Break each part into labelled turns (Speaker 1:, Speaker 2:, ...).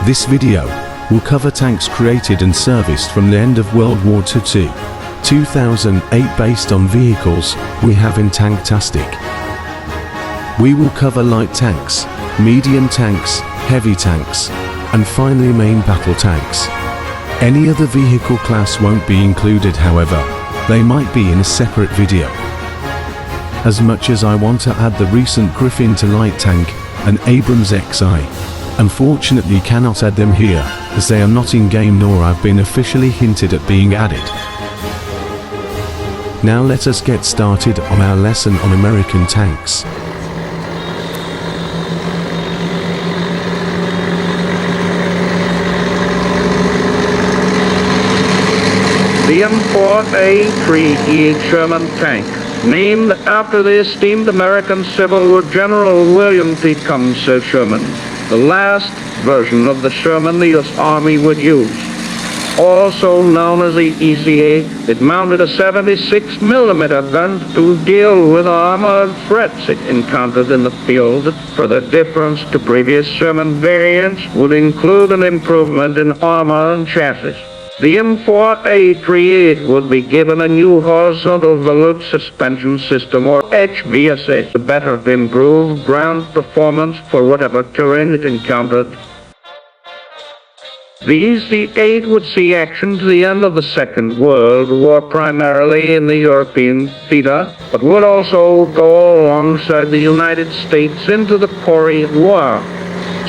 Speaker 1: This video will cover tanks created and serviced from the end of World War II to 2008 based on vehicles we have in Tanktastic. We will cover light tanks, medium tanks, heavy tanks, and finally main battle tanks. Any other vehicle class won't be included, however, they might be in a separate video. As much as I want to add the recent Griffin to light tank and Abrams XI, unfortunately cannot add them here, as they are not in game nor have been officially hinted at being added. Now let us get started on our lesson on American tanks.
Speaker 2: The M4 Sherman tank, named after the esteemed American Civil War General William T. Sherman, the last version of the Sherman the U.S. Army would use. Also known as the ECA, it mounted a 76mm gun to deal with armored threats it encountered in the field. Further difference to previous Sherman variants would include an improvement in armor and chassis. The M4 would be given a new horizontal volute suspension system, or HVSS, to better improve ground performance for whatever terrain it encountered. The EC-8 would see action to the end of the Second World War, primarily in the European theater, but would also go alongside the United States into the Korean War.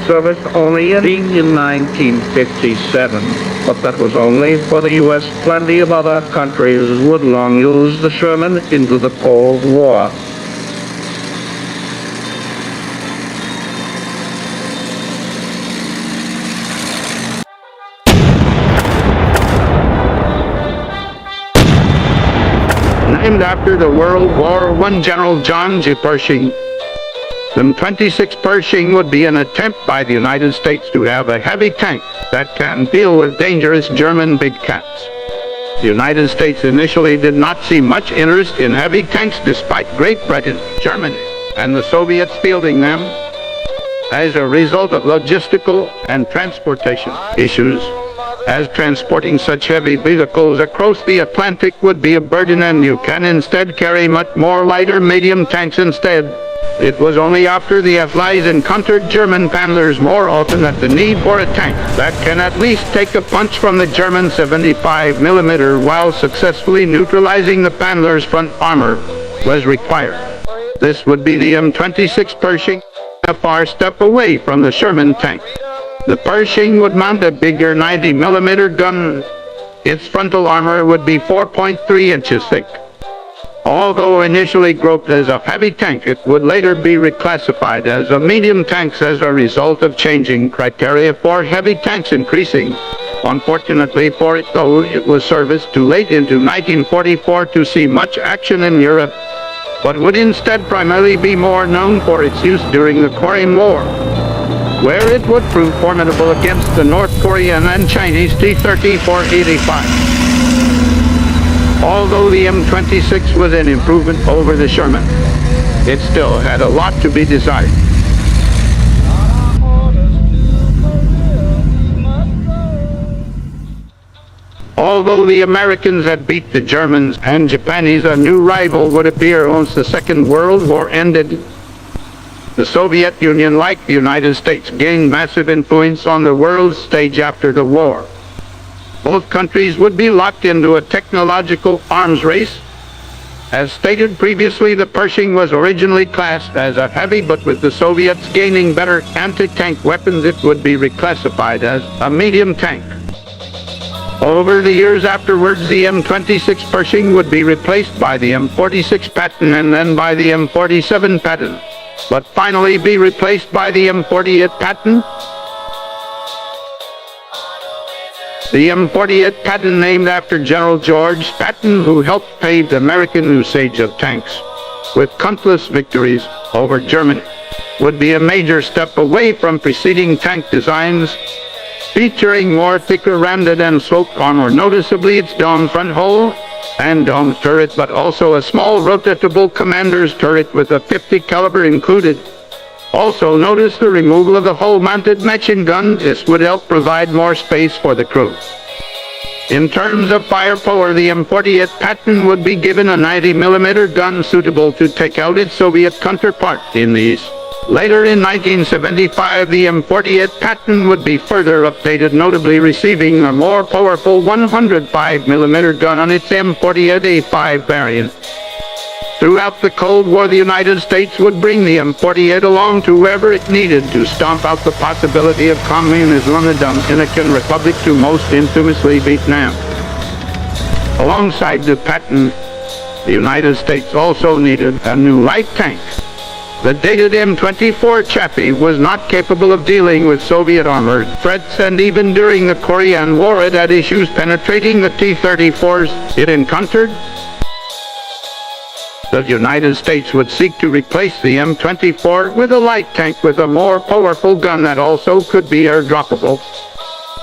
Speaker 2: Service only ending in 1957, but that was only for the U.S. Plenty of other countries would long use the Sherman into the Cold War. Named after the World War I General John G. Pershing, the M26 Pershing would be an attempt by the United States to have a heavy tank that can deal with dangerous German big cats. The United States initially did not see much interest in heavy tanks despite Great Britain, Germany, and the Soviets fielding them as a result of logistical and transportation issues, as transporting such heavy vehicles across the Atlantic would be a burden and you can instead carry much more lighter medium tanks instead. It was only after the Allies encountered German Panthers more often that the need for a tank that can at least take a punch from the German 75mm while successfully neutralizing the Panthers' front armor was required. This would be the M26 Pershing, a far step away from the Sherman tank. The Pershing would mount a bigger 90mm gun. Its frontal armor would be 4.3 inches thick. Although initially groped as a heavy tank, it would later be reclassified as a medium tank as a result of changing criteria for heavy tanks increasing. Unfortunately for it though, it was serviced too late into 1944 to see much action in Europe, but would instead primarily be more known for its use during the Korean War, where it would prove formidable against the North Korean and Chinese T-34-85. Although the M26 was an improvement over the Sherman, it still had a lot to be desired. Although the Americans had beat the Germans and Japanese, a new rival would appear once the Second World War ended. The Soviet Union, like the United States, gained massive influence on the world stage after the war. Both countries would be locked into a technological arms race. As stated previously, the Pershing was originally classed as a heavy, but with the Soviets gaining better anti-tank weapons, it would be reclassified as a medium tank. Over the years afterwards, the M26 Pershing would be replaced by the M46 Patton and then by the M47 Patton, but finally be replaced by the M48 Patton. The M48 Patton, named after General George Patton, who helped pave the American usage of tanks with countless victories over Germany, would be a major step away from preceding tank designs, featuring more thicker rounded and sloped armor, noticeably its dome front hull and dome turret, but also a small rotatable commander's turret with a .50 caliber included. Also notice the removal of the hull-mounted machine gun. This would help provide more space for the crew. In terms of firepower, the M48 Patton would be given a 90mm gun suitable to take out its Soviet counterpart in the East. Later in 1975, the M48 Patton would be further updated, notably receiving a more powerful 105mm gun on its M48A5 variant. Throughout the Cold War, the United States would bring the M48 along to wherever it needed to stomp out the possibility of communism in the Dominican Republic, to most infamously Vietnam. Alongside the Patton, the United States also needed a new light tank. The dated M24 Chaffee was not capable of dealing with Soviet armored threats, and even during the Korean War it had issues penetrating the T-34s it encountered. The United States would seek to replace the M24 with a light tank with a more powerful gun that also could be airdroppable.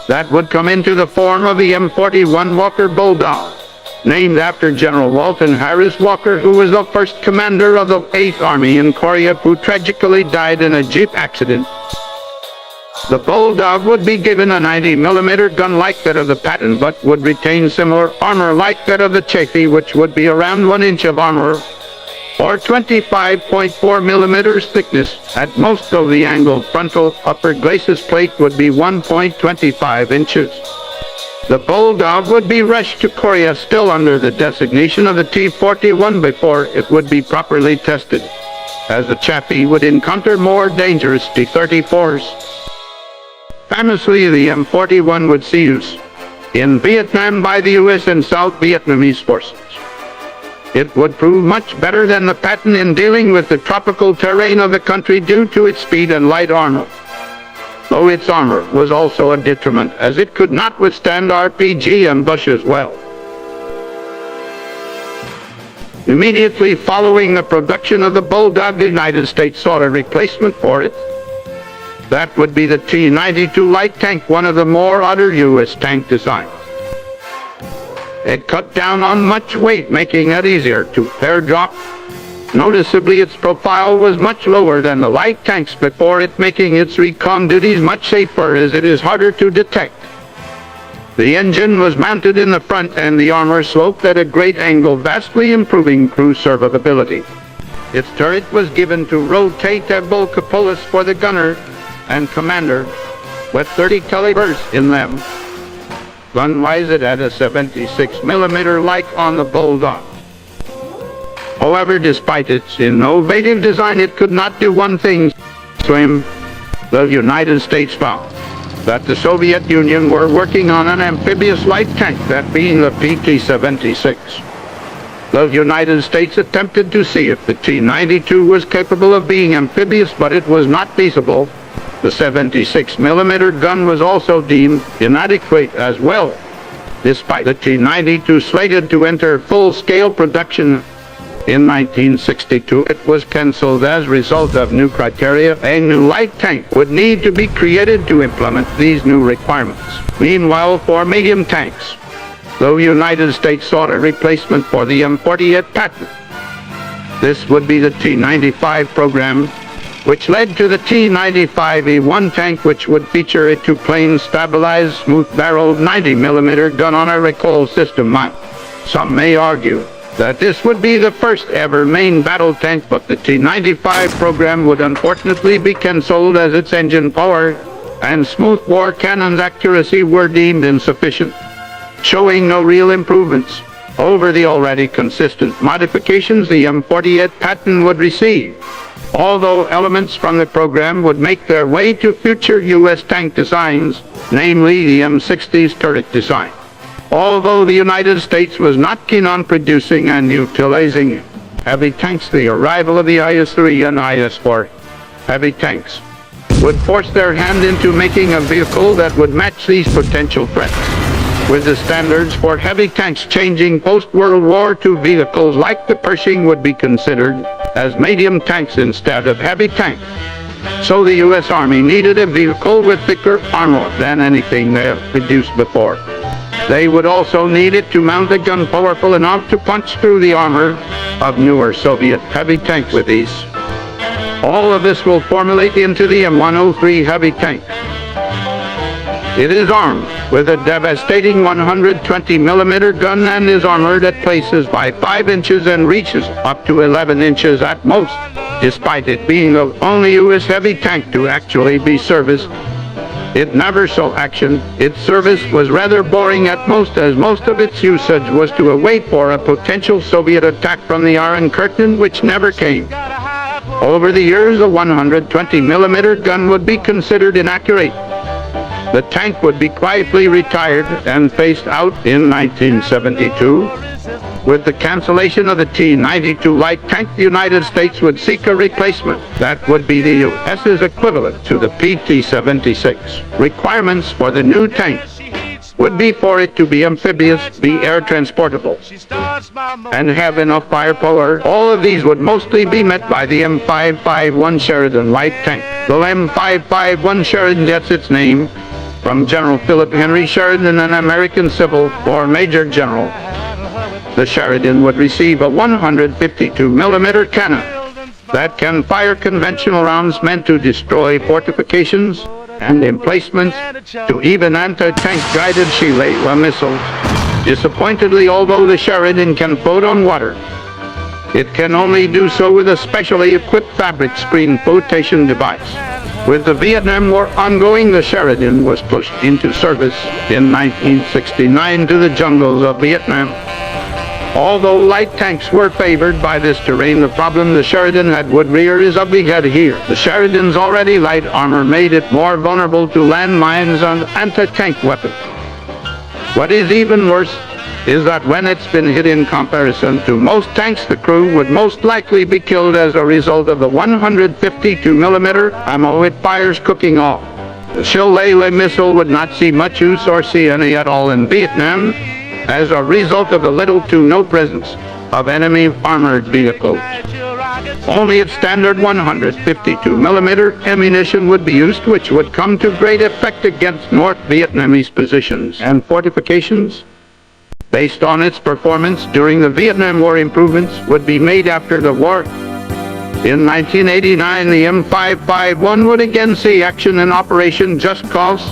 Speaker 2: That would come into the form of the M41 Walker Bulldog, named after General Walton Harris Walker, who was the first commander of the 8th Army in Korea, who tragically died in a jeep accident. The Bulldog would be given a 90mm gun like that of the Patton, but would retain similar armor like that of the Chaffee, which would be around 1 inch of armor, or 25.4mm thickness at most, though the angled frontal upper glacis plate would be 1.25 inches. The Bulldog would be rushed to Korea still under the designation of the T-41 before it would be properly tested, as the Chaffee would encounter more dangerous T-34s. Famously, the M41 would see use in Vietnam by the US and South Vietnamese forces. It would prove much better than the Patton in dealing with the tropical terrain of the country due to its speed and light armor, though its armor was also a detriment, as it could not withstand RPG ambushes well. Immediately following the production of the Bulldog, the United States sought a replacement for it. That would be the T92 light tank, one of the more other US tank designs. It cut down on much weight, making it easier to airdrop. Noticeably, its profile was much lower than the light tanks before it, making its recon duties much safer, as it is harder to detect. The engine was mounted in the front and the armor sloped at a great angle, vastly improving crew survivability. Its turret was given to rotatable cupolas for the gunner and commander, with 30 calibers in them. Gun-wise, it had a 76mm like on the Bulldog. However, despite its innovative design, it could not do one thing: swim. The United States found that the Soviet Union were working on an amphibious light tank, that being the PT-76. The United States attempted to see if the T-92 was capable of being amphibious, but it was not feasible. The 76mm gun was also deemed inadequate as well. Despite the T-92 slated to enter full-scale production in 1962, it was cancelled as a result of new criteria. A new light tank would need to be created to implement these new requirements. Meanwhile, for medium tanks, the United States sought a replacement for the M48 Patton. This would be the T95 program, which led to the T95E1 tank, which would feature a two-plane stabilized, smooth-barreled 90mm gun on a recoil system mount. Some may argue that this would be the first ever main battle tank, but the T95 program would unfortunately be cancelled, as its engine power and smoothbore cannon's accuracy were deemed insufficient, showing no real improvements over the already consistent modifications the M48 Patton would receive. Although elements from the program would make their way to future US tank designs, namely the M60's turret design. Although the United States was not keen on producing and utilizing heavy tanks, the arrival of the IS-3 and IS-4 heavy tanks would force their hand into making a vehicle that would match these potential threats. With the standards for heavy tanks changing post-World War II, vehicles like the Pershing would be considered as medium tanks instead of heavy tanks. So the US Army needed a vehicle with thicker armor than anything they had produced before. They would also need it to mount a gun powerful enough to punch through the armor of newer Soviet heavy tanks with ease. All of this will formulate into the M103 heavy tank. It is armed with a devastating 120 mm gun and is armored at places by 5 inches and reaches up to 11 inches at most. Despite it being the only U.S. heavy tank to actually be serviced, it never saw action. Its service was rather boring at most, as most of its usage was to await for a potential Soviet attack from the Iron Curtain, which never came. Over the years, a 120 mm gun would be considered inaccurate. The tank would be quietly retired and phased out in 1972. With the cancellation of the T92 light tank, the United States would seek a replacement that would be the US's equivalent to the PT-76. Requirements for the new tank would be for it to be amphibious, be air transportable, and have enough firepower. All of these would mostly be met by the M551 Sheridan light tank. The M551 Sheridan gets its name from General Philip Henry Sheridan, an American Civil War Major General. The Sheridan would receive a 152 mm cannon that can fire conventional rounds meant to destroy fortifications and emplacements, to even anti-tank guided Shillelagh missiles. Disappointingly, although the Sheridan can float on water, it can only do so with a specially equipped fabric screen flotation device. With the Vietnam War ongoing, the Sheridan was pushed into service in 1969 to the jungles of Vietnam. Although light tanks were favored by this terrain, the problem the Sheridan had would rear his ugly head here. The Sheridan's already light armor made it more vulnerable to landmines and anti-tank weapons. What is even worse is that when it's been hit, in comparison to most tanks, the crew would most likely be killed as a result of the 152 mm ammo it fires cooking off. The Shillelagh missile would not see much use, or see any at all, in Vietnam, as a result of the little to no presence of enemy armored vehicles. Only its standard 152 mm ammunition would be used, which would come to great effect against North Vietnamese positions and fortifications. Based on its performance during the Vietnam War, improvements would be made after the war. In 1989, the M551 would again see action in Operation Just Cause,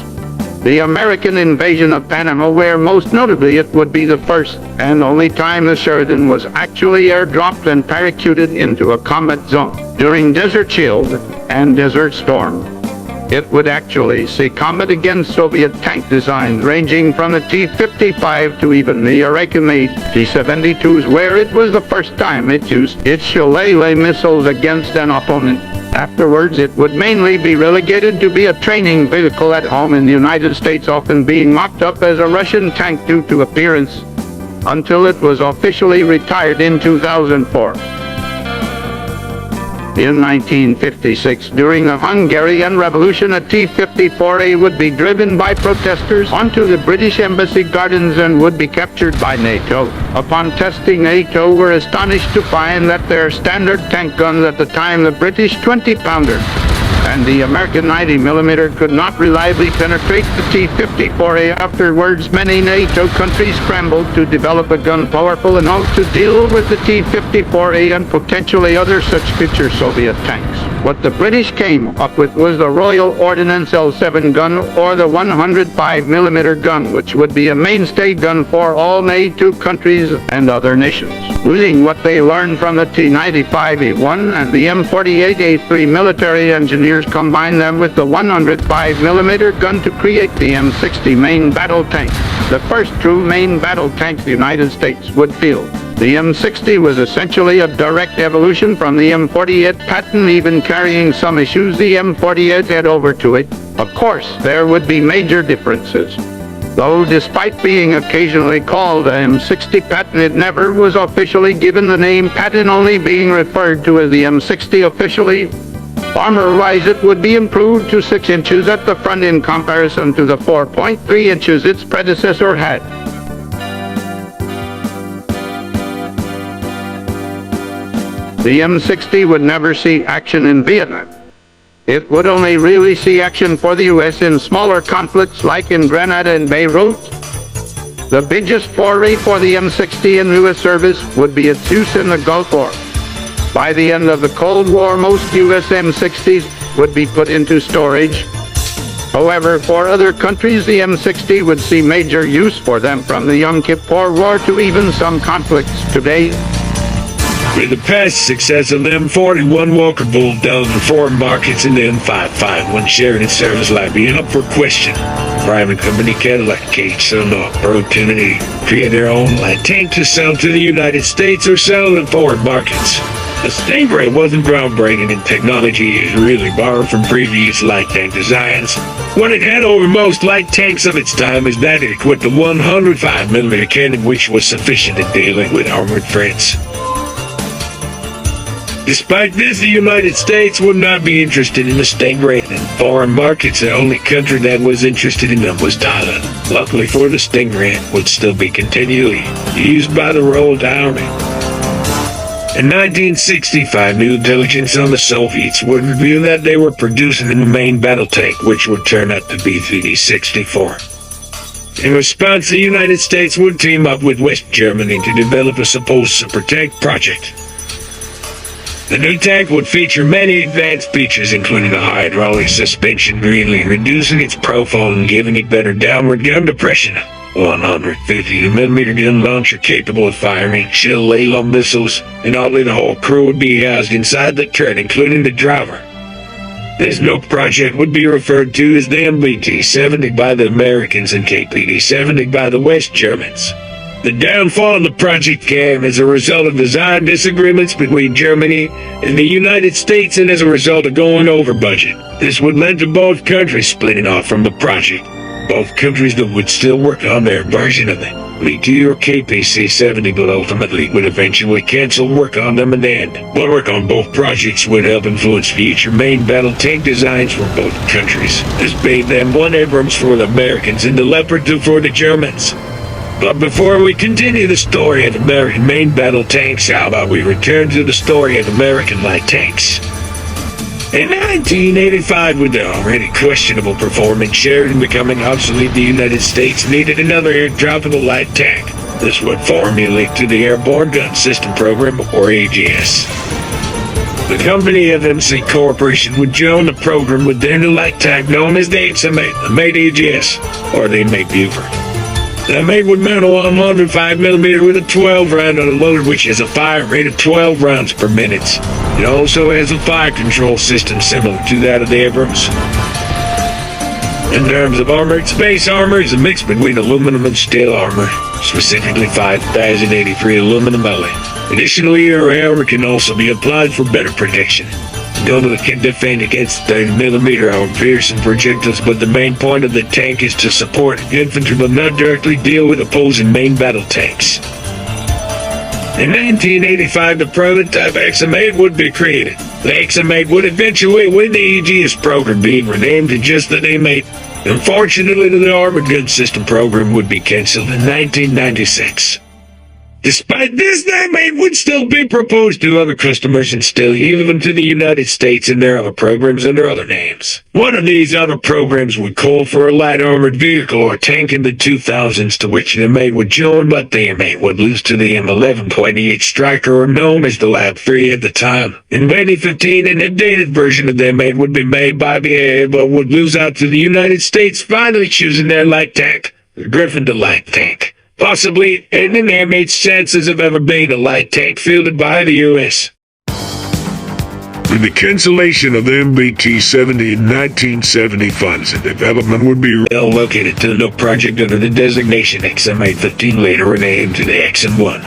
Speaker 2: the American invasion of Panama, where most notably it would be the first and only time the Sheridan was actually airdropped and parachuted into a combat zone during Desert Shield and Desert Storm. It would actually see combat against Soviet tank designs ranging from the T-55 to even the Iraqi-made T-72s, where it was the first time it used its Shillelagh missiles against an opponent. Afterwards, it would mainly be relegated to be a training vehicle at home in the United States, often being mocked up as a Russian tank due to appearance, until it was officially retired in 2004. In 1956, during the Hungarian Revolution, a T-54A would be driven by protesters onto the British Embassy gardens and would be captured by NATO. Upon testing, NATO were astonished to find that their standard tank guns at the time, the British 20-pounder and the American 90 mm, could not reliably penetrate the T-54A. Afterwards, many NATO countries scrambled to develop a gun powerful enough to deal with the T-54A and potentially other such future Soviet tanks. What the British came up with was the Royal Ordnance L7 gun, or the 105 mm gun, which would be a mainstay gun for all NATO countries and other nations. Using what they learned from the T95A1 and the M48A3, military engineers combined them with the 105 mm gun to create the M60 main battle tank, the first true main battle tank the United States would field. The M60 was essentially a direct evolution from the M48 Patton, even carrying some issues the M48 had over to it. Of course, there would be major differences. Though despite being occasionally called the M60 Patton, it never was officially given the name Patton, only being referred to as the M60 officially. Armor-wise, it would be improved to 6 inches at the front in comparison to the 4.3 inches its predecessor had. The M60 would never see action in Vietnam. It would only really see action for the U.S. in smaller conflicts like in Grenada and Beirut. The biggest foray for the M60 in U.S. service would be its use in the Gulf War. By the end of the Cold War, most US M60s would be put into storage. However, for other countries, the M60 would see major use for them, from the Yom Kippur War to even some conflicts today.
Speaker 3: With the past success of the M41 Walker Bull down in foreign markets, and the M551 Sheridan service life being up for question, private company Callops saw no opportunity to create their own light tank to sell to the United States or sell in foreign markets. The Stingray wasn't groundbreaking in technology. It was really borrowed from previous light tank designs. What it had over most light tanks of its time is that it equipped a 105mm cannon, which was sufficient in dealing with armored threats. Despite this, the United States would not be interested in the Stingray. In foreign markets, the only country that was interested in them was Thailand. Luckily for the Stingray, it would still be continually used by the Royal Army. In 1965, new intelligence on the Soviets would reveal that they were producing the main battle tank, which would turn out to be T-64. In response, the United States would team up with West Germany to develop a supposed super tank project. The new tank would feature many advanced features, including a hydraulic suspension, greatly reducing its profile and giving it better downward gun depression. 150mm gun launcher capable of firing shell laser missiles, and oddly the whole crew would be housed inside the turret, including the driver. This new project would be referred to as the MBT-70 by the Americans and KPD-70 by the West Germans. The downfall of the project came as a result of design disagreements between Germany and the United States, and as a result of going over budget. This would lead to both countries splitting off from the project. Both countries that would still work on their version of the BT or KPC-70, but ultimately would eventually cancel work on them in the end. But work on both projects would help influence future main battle tank designs for both countries. This made the M1 Abrams for the Americans and the Leopard 2 for the Germans. But before we continue the story of American main battle tanks, how about we return to the story of American light tanks? In 1985, with the already questionable performance Sheridan becoming obsolete, the United States needed another air-droppable light tank. This would formulate to the Airborne Gun System Program, or AGS. The company FMC Corporation would join the program with their new light tank known as the M8, the Made AGS, or the M8 Buford. The M8 would mount a 105mm with a 12-round unloader, which has a fire rate of 12 rounds per minute. It also has a fire control system similar to that of the Abrams. In terms of armor, its base armor is a mix between aluminum and steel armor, specifically 5083 aluminum alloy. Additionally, your armor can also be applied for better protection. It can defend against 30mm armor piercing projectiles, but the main point of the tank is to support infantry but not directly deal with opposing main battle tanks. In 1985, the prototype XM8 would be created. The XM8 would eventually win the AGS program, being renamed to just the name 8. Unfortunately, the Armored Gun System program would be cancelled in 1996. Despite this, the M8 would still be proposed to other customers and still even to the United States in their other programs under other names. One of these other programs would call for a light armored vehicle or tank in the 2000s, to which the M8 would join, but the M8 would lose to the M11.8 Striker, or known as the Lab 3 at the time. In 2015, an updated version of the M8 would be made by BAE, but would lose out to the United States, finally choosing their light tank, the Griffin the light tank. Possibly ending the M8's chances of ever being a light tank fielded by the U.S. With the cancellation of the MBT-70 in 1970, funds and development would be relocated to the new project under the designation XM815, later renamed to the XM1.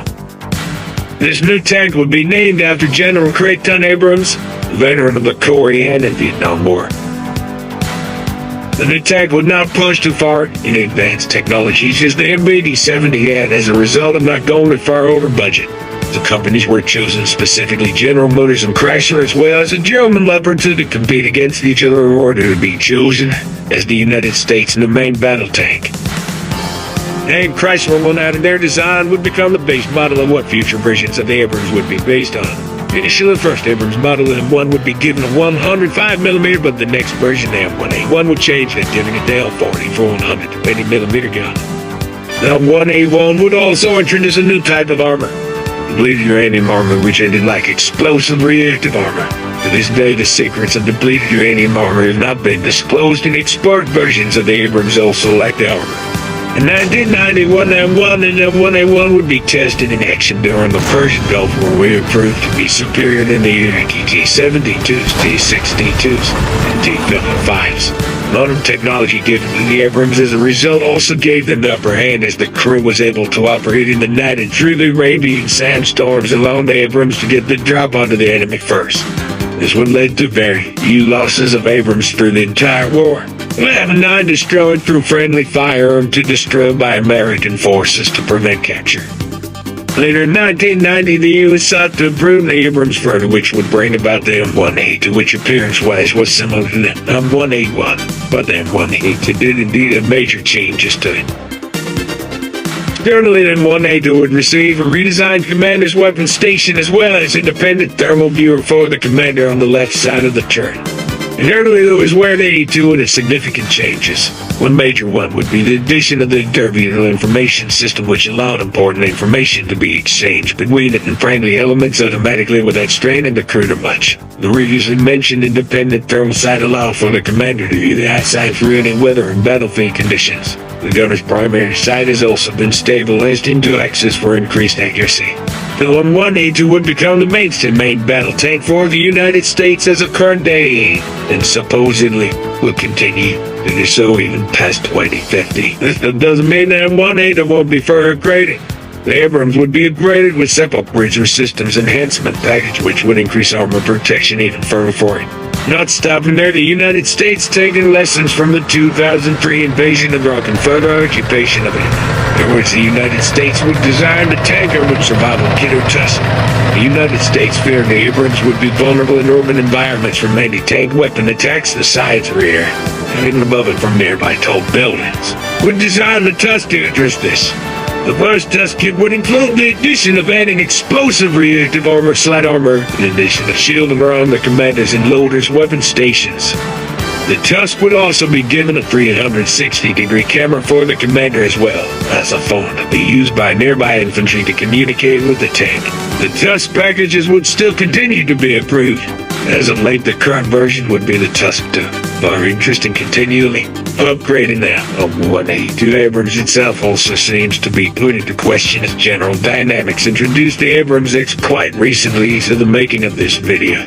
Speaker 3: This new tank would be named after General Creighton Abrams, veteran of the Korean and Vietnam War. The new tank would not push too far in advanced technologies as the MBT-70 had, as a result of not going too far over budget. The companies were chosen, specifically General Motors and Chrysler, as well as a German Leopard 2, to compete against each other in order to be chosen as the United States in the main battle tank. And Chrysler, one out of their design, would become the base model of what future versions of the Abrams would be based on. Initially, the first Abrams model, the M1, would be given a 105mm, but the next version, the M1A1, would change that, giving it the L40 for 120mm gun. The M1A1 would also introduce a new type of armor, depleted uranium armor, which ended like explosive reactive armor. To this day, the secrets of depleted uranium armor have not been disclosed, and export versions of the Abrams also lack the armor. In 1991, M1 and M1A1 would be tested in action during the Persian Gulf War, where it proved to be superior than the Iraqi T92s, T62s, and T95s. Modern technology given to the Abrams as a result also gave them the upper hand, as the crew was able to operate in the night and through the Arabian sandstorms allowing the Abrams to get the drop onto the enemy first. This would lead to very few losses of Abrams through the entire war, with having 9 destroyed through friendly fire or 2 destroyed by American forces to prevent capture. Later in 1990, the U.S. sought to improve the Abrams further, which would bring about the M1A2, which appearance-wise was similar to the M1A1, but the M1A2 did indeed have major changes to it. Currently, the M1A2 would receive a redesigned commander's weapon station as well as independent thermal viewer for the commander on the left side of the turret. And earlier it was where the 82 would have significant changes. One major one would be the addition of the turbulent information system, which allowed important information to be exchanged between it and friendly elements automatically without straining the crew too much. The previously mentioned independent thermal sight allowed for the commander to view the eyesight through any weather and battlefield conditions. The gunner's primary sight has also been stabilized into axis for increased accuracy. The M1A2 would become the mainstream main battle tank for the United States as of current day, and supposedly will continue to do so even past 2050. This doesn't mean the M1A2 won't be further upgraded. The Abrams would be upgraded with several bridge systems enhancement package, which would increase armor protection even further for it. Not stopping there, the United States taking lessons from the 2003 invasion of our Confederate occupation of it. In which the United States would design the tanker with survival kit or tusk. The United States feared the Abrams would be vulnerable in urban environments from anti-tank weapon attacks to the sides, rear, and even above it from nearby tall buildings. Would design the tusk to address this. The first tusk kit would include the addition of adding explosive reactive armor, slight armor, in addition to shielding around the commanders and loaders' weapon stations. The tusk would also be given a 360-degree camera for the commander as well as a phone to be used by nearby infantry to communicate with the tank. The tusk packages would still continue to be approved. As of late, the current version would be the Tusk 2. Our interest in continually upgrading the M1A2 Abrams itself also seems to be put into question, as General Dynamics introduced the Abrams X quite recently to the making of this video.